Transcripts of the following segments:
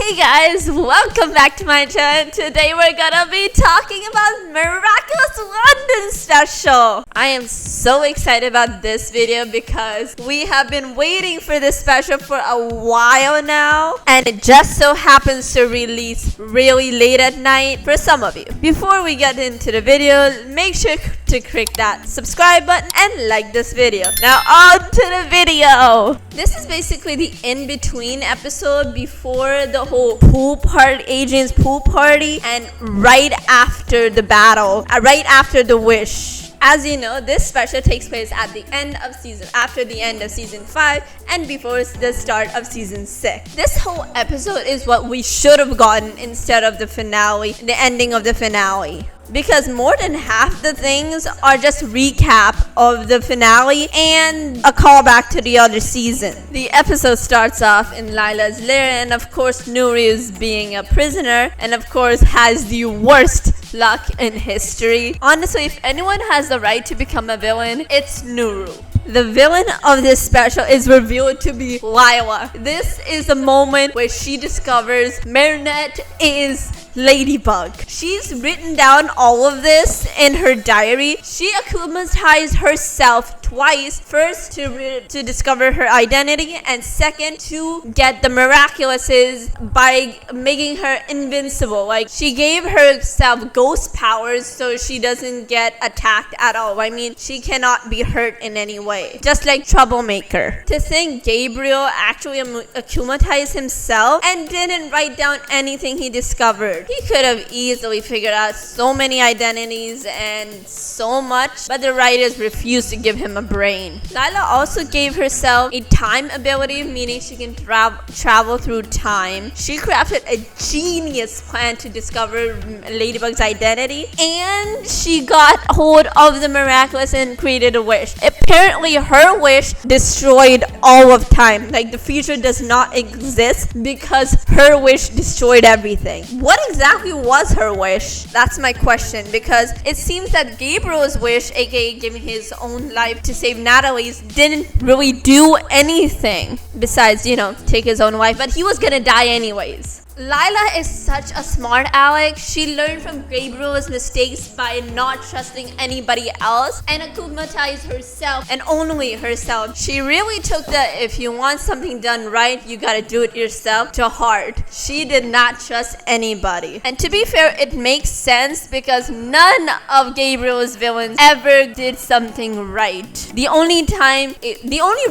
Hey guys, welcome back to my channel. Today we're gonna be talking about Miraculous London special. I am so excited about this video because we have been waiting for this special for a while now, and it just so happens to release really late at night for some of you. Before we get into the video, make sure to click that subscribe button and like this video. Now on to the video. This is basically the in-between episode before the whole pool party, Adrian's pool party, and right after the battle, right after the wish. As you know, this special takes place at the end of after the end of season 5 and before the start of season 6. This whole episode is what we should have gotten instead of the finale, the ending of the finale. Because more than half the things are just recap of the finale and a callback to the other season. The episode starts off in Lila's lair, and of course Nuri is being a prisoner and of course has the worst luck in history. Honestly, if anyone has the right to become a villain, it's Nuru. The villain of this special is revealed to be Lila. This is the moment where she discovers Marinette is Ladybug. She's written down all of this in her diary. She akumatized herself twice. First to discover her identity, and second to get the Miraculouses by making her invincible. Like, she gave herself ghost powers so she doesn't get attacked at all. I mean, she cannot be hurt in any way. Just like Troublemaker. To think Gabriel actually akumatized himself and didn't write down anything he discovered. He could have easily figured out so many identities and so much, but the writers refused to give him a brain. Lila also gave herself a time ability, meaning she can travel through time. She crafted a genius plan to discover Ladybug's identity, and she got hold of the Miraculous and created a wish. Apparently, her wish destroyed all of time. Like, the future does not exist because her wish destroyed everything. What exactly was her wish? That's my question, because it seems that Gabriel's wish, aka giving his own life to save Natalie's, didn't really do anything besides, you know, take his own life, but he was gonna die anyways. Lila is such a smart aleck. She learned from Gabriel's mistakes by not trusting anybody else and akumatized herself and only herself. She really took the if you want something done right, you gotta do it yourself to heart. She did not trust anybody. And to be fair, it makes sense because none of Gabriel's villains ever did something right. The only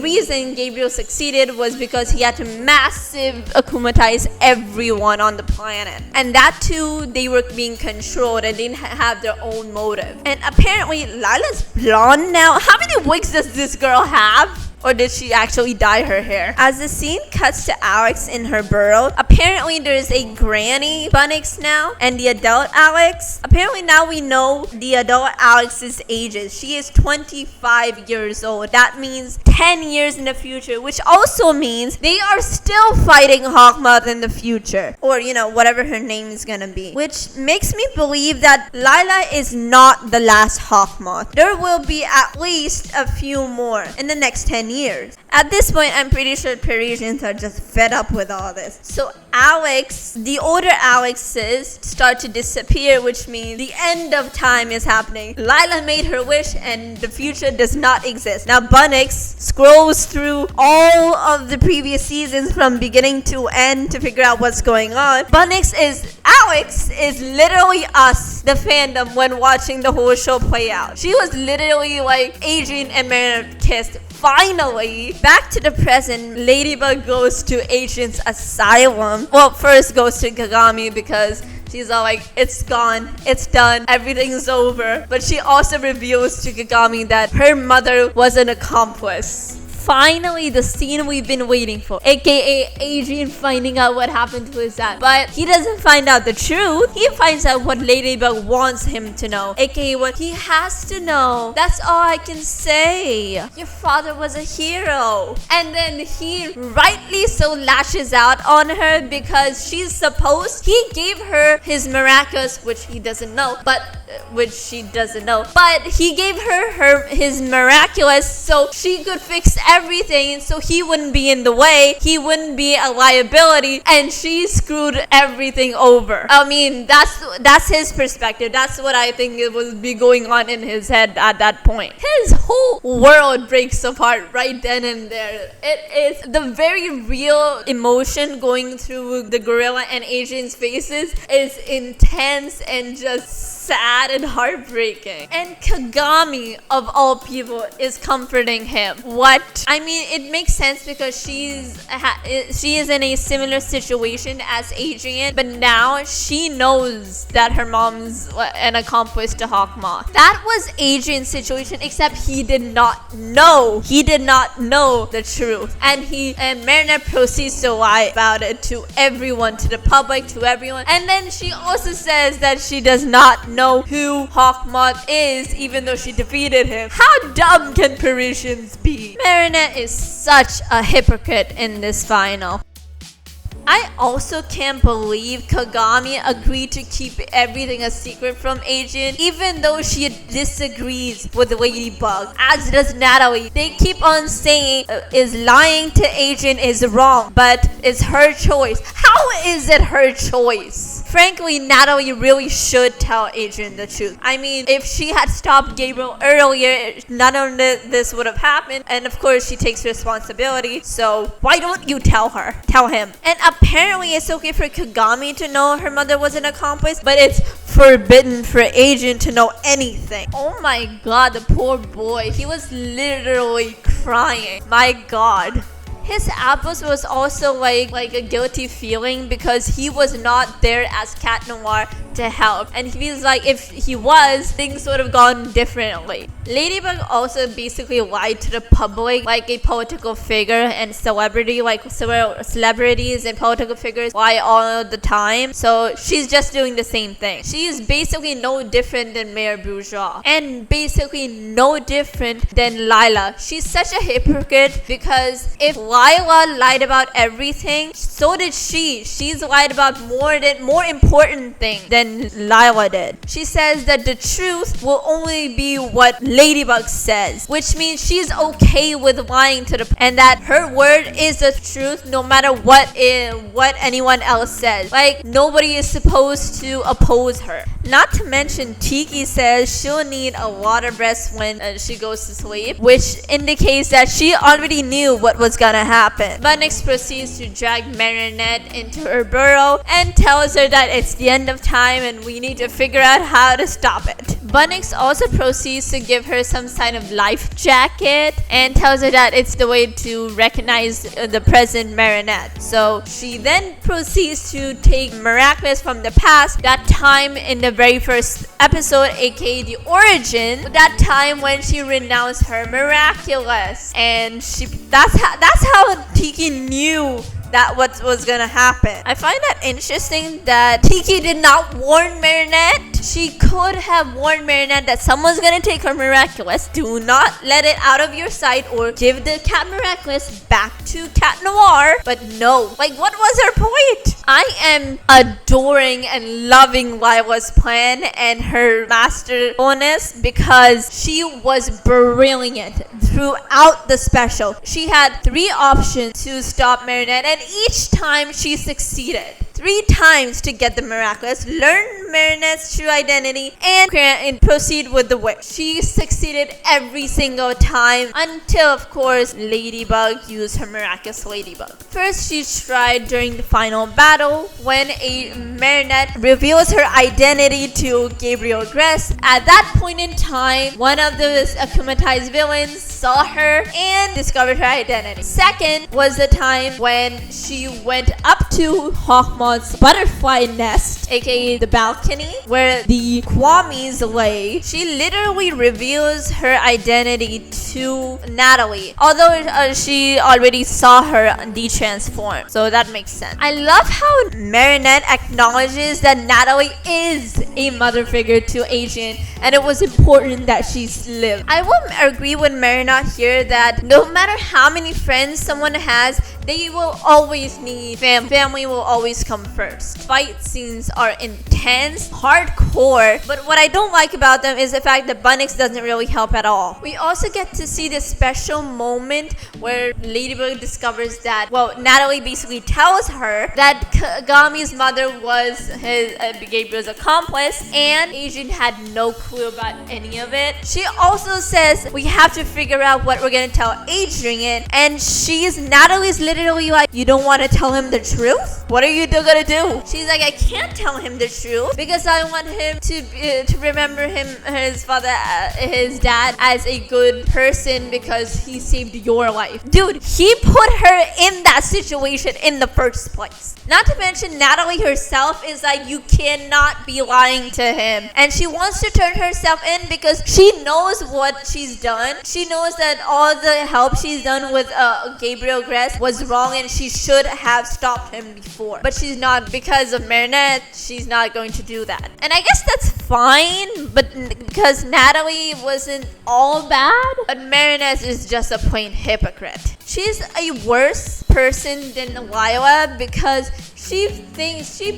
reason Gabriel succeeded was because he had to massive akumatize everyone on the planet, and that too, they were being controlled and didn't have their own motive. And apparently Lila's blonde now. How many wigs does this girl have? Or did she actually dye her hair? As the scene cuts to Alex in her burrow, apparently there's a granny Bunnix now and the adult Alex. Apparently now we know the adult Alex's ages. She is 25 years old. That means 10 years in the future, which also means they are still fighting Hawkmoth in the future. Or, you know, whatever her name is gonna be. Which makes me believe that Lila is not the last Hawkmoth. There will be at least a few more in the next 10 years. At this point, I'm pretty sure Parisians are just fed up with all this. So Alex, the older Alexes start to disappear, which means the end of time is happening. Lila made her wish and the future does not exist. Now Bunnix scrolls through all of the previous seasons from beginning to end to figure out what's going on. Alex is literally us, the fandom, when watching the whole show play out. She was literally like Adrian and Marinette kissed. Finally, back to the present, Ladybug goes to Adrian's asylum. Well, first goes to Kagami because she's all like, it's gone, it's done, everything's over. But she also reveals to Kagami that her mother was an accomplice. Finally, the scene we've been waiting for, aka Adrian finding out what happened to his dad. But he doesn't find out the truth. He finds out what Ladybug wants him to know, aka what he has to know. That's all I can say. Your father was a hero. And then he rightly so lashes out on her because he gave her his Miraculous, which he doesn't know, but he gave her his Miraculous so she could fix everything so he wouldn't be in the way, he wouldn't be a liability, and she screwed everything over. I mean, that's his perspective. That's what I think it would be going on in his head at that point. His whole world breaks apart right then and there. It is the very real emotion going through the gorilla and Adrian's faces is intense and just sad and heartbreaking. And Kagami, of all people, is comforting him. What? I mean, it makes sense because she is in a similar situation as Adrian, but now she knows that her mom's an accomplice to Hawkmoth. That was Adrian's situation, except he did not know. He did not know the truth. And Marinette proceeds to lie about it to everyone, to the public, to everyone. And then she also says that she does not know who Hawkmoth is, even though she defeated him. How dumb can Parisians be? Marinette is such a hypocrite in this final. I also can't believe Kagami agreed to keep everything a secret from Adrian, even though she disagrees with Ladybug, as does Natalie. They keep on saying is lying to Adrian is wrong, but it's her choice. How is it her choice? Frankly, Natalie really should tell Adrian the truth. I mean, if she had stopped Gabriel earlier, none of this would have happened. And of course, she takes responsibility. So why don't you tell her? Tell him. And apparently, it's okay for Kagami to know her mother was an accomplice, but it's forbidden for Adrian to know anything. Oh my god, the poor boy. He was literally crying. My god. His absence was also like a guilty feeling because he was not there as Cat Noir to help, and he feels like if he was, things would have gone differently. Ladybug also basically lied to the public like a political figure and celebrity, like celebrities and political figures lie all the time. So she's just doing the same thing. She is basically no different than Mayor Bourgeois, and basically no different than Lila. She's such a hypocrite because if Lila lied about everything, so did she. She's lied about more important things than Lila did. She says that the truth will only be what Ladybug says, which means she's okay with lying to and that her word is the truth no matter what anyone else says. Like, nobody is supposed to oppose her. Not to mention, Tiki says she'll need a lot of rest when she goes to sleep, which indicates that she already knew what was gonna happen. Bunnix proceeds to drag Marinette into her burrow and tells her that it's the end of time and we need to figure out how to stop it. Bunnix also proceeds to give her some kind of life jacket and tells her that it's the way to recognize the present Marinette. So she then proceeds to take Miraculous from the past, that time in the very first episode, aka the origin, that time when she renounced her Miraculous, and that's how Tiki knew that what was gonna happen. I find that interesting that Tiki did not warn Marinette. She could have warned Marinette that someone's gonna take her Miraculous. Do not let it out of your sight or give the Cat Miraculous back to Cat Noir. But no, like, what was her point? I am adoring and loving Lila's plan and her masterfulness because she was brilliant throughout the special. She had 3 options to stop Marinette, and each time she succeeded. 3 times to get the Miraculous, learn Marinette's true identity, and proceed with the wish. She succeeded every single time until, of course, Ladybug used her Miraculous Ladybug. First, she tried during the final battle when a Marinette reveals her identity to Gabriel Gress. At that point in time, one of the akumatized villains saw her and discovered her identity. Second was the time when she went up to Hawkmoth's butterfly nest, aka the balcony, where the Kwamis lay. She literally reveals her identity to Natalie, although she already saw her detransform, so that makes sense. I love how Marinette acknowledges that Natalie is a mother figure to Adrian, and it was important that she lived. I will agree with Marinette here that no matter how many friends someone has, they will always need family will always come first. Fight scenes are intense, hardcore, but what I don't like about them is the fact that Bunnix doesn't really help at all. We also get to see this special moment where Ladybug discovers that, well, Natalie basically tells her that Kagami's mother was Gabriel's accomplice, and Adrian had no clue about any of it. She also says we have to figure out what we're gonna tell Adrian, and Natalie's literally like, you don't want to tell him the truth? What are you gonna do? She's like, I can't tell him the truth because I want him to remember his dad as a good person because he saved your life. Dude, he put her in that situation in the first place. Not to mention, Natalie herself is like, you cannot be lying to him. And she wants to turn herself in because she knows what she's done. She knows that all the help she's done with Gabriel Gress was wrong and she should have stopped him before. But she's not, because of Marinette, she's not going to do that. And I guess that's fine, but because Natalie wasn't all bad, but Marinette is just a plain hypocrite. She's a worse person than Lila because she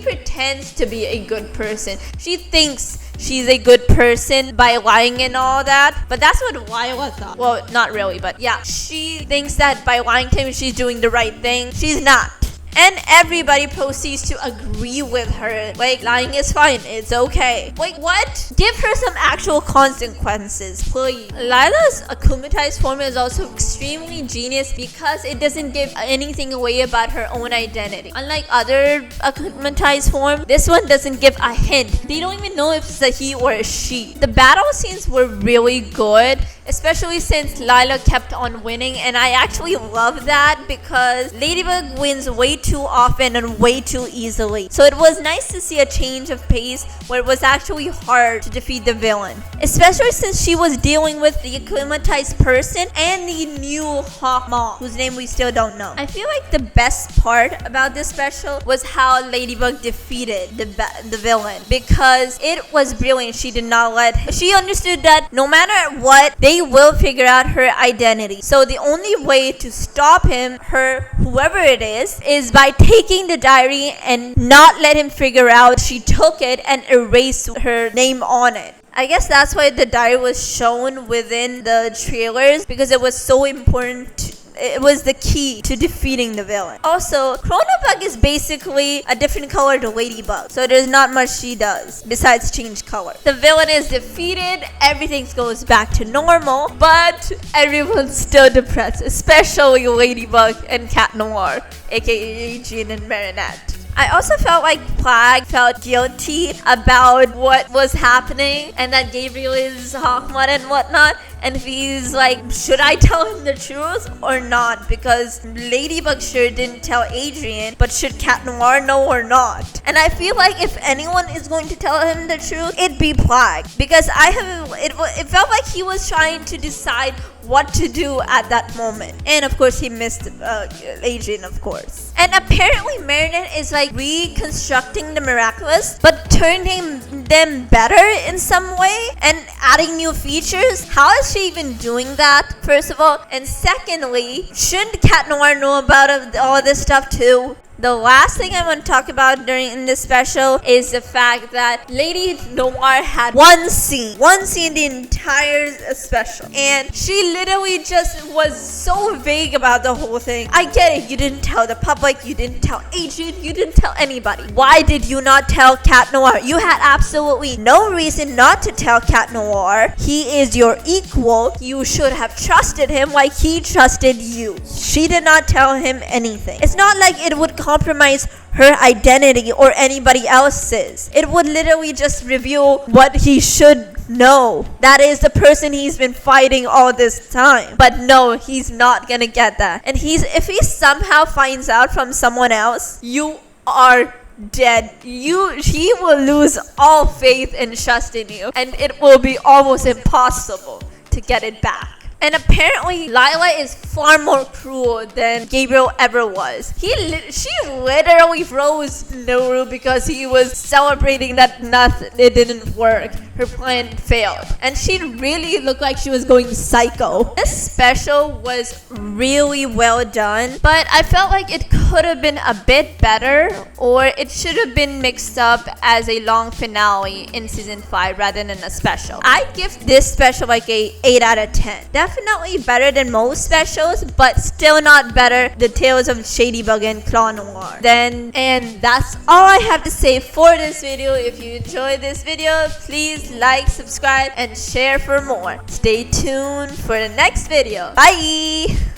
pretends to be a good person. She thinks she's a good person by lying and all that, but that's what Lila thought. Well, not really, but yeah, she thinks that by lying to him she's doing the right thing. She's not. And everybody proceeds to agree with her. Like, lying is fine. It's okay. Like, what? Give her some actual consequences, please. Lila's akumatized form is also extremely genius because it doesn't give anything away about her own identity. Unlike other akumatized form, this one doesn't give a hint. They don't even know if it's a he or a she. The battle scenes were really good, especially since Lila kept on winning, and I actually love that because Ladybug wins way too often and way too easily. So it was nice to see a change of pace where it was actually hard to defeat the villain, especially since she was dealing with the acclimatized person and the new Hawk Mom, whose name we still don't know. I feel like the best part about this special was how Ladybug defeated the villain because it was brilliant. She understood that no matter what, they will figure out her identity. So the only way to stop him, whoever it is by taking the diary and not let him figure out she took it and erase her name on it. I guess that's why the diary was shown within the trailers, because it was so important. It was the key to defeating the villain. Also, Chronobug is basically a different color to Ladybug, so there's not much she does besides change color. The villain is defeated, everything goes back to normal, but everyone's still depressed, especially Ladybug and Cat Noir, aka Jean and Marinette. I also felt like Plague felt guilty about what was happening and that Gabriel is Hawkmud and whatnot. And he's like, should I tell him the truth or not? Because Ladybug sure didn't tell Adrian, but should Cat Noir know or not? And I feel like if anyone is going to tell him the truth, it'd be Plague. Because it felt like he was trying to decide what to do at that moment. And of course he missed Adrian, of course. And apparently Marinette is like reconstructing the Miraculous, but turning them better in some way and adding new features. How is she even doing that, first of all? And secondly, shouldn't Cat Noir know about all this stuff too? The last thing I want to talk about in this special is the fact that Lady Noir had one scene the entire special, and she literally just was so vague about the whole thing. I get it, you didn't tell the public, you didn't tell Adrian, you didn't tell anybody. Why did you not tell Cat Noir? You had absolutely no reason not to tell Cat Noir. He is your equal. You should have trusted him like he trusted you. She did not tell him anything. It's not like it would compromise her identity or anybody else's. It would literally just reveal what he should know. That is the person he's been fighting all this time. But no, he's not gonna get that. And if he somehow finds out from someone else, you are dead. He will lose all faith and trust in you, and it will be almost impossible to get it back. And apparently, Lila is far more cruel than Gabriel ever was. She literally froze Noru because he was celebrating that it didn't work. her plan failed. And she really looked like she was going psycho. This special was really well done, but I felt like it could have been a bit better, or it should have been mixed up as a long finale in season 5 rather than a special. I give this special like a 8 out of 10. Definitely better than most specials, but still not better the Tales of Shadybug and Claw Noir. And that's all I have to say for this video. If you enjoyed this video, please like, subscribe, and share for more. Stay tuned for the next video. Bye!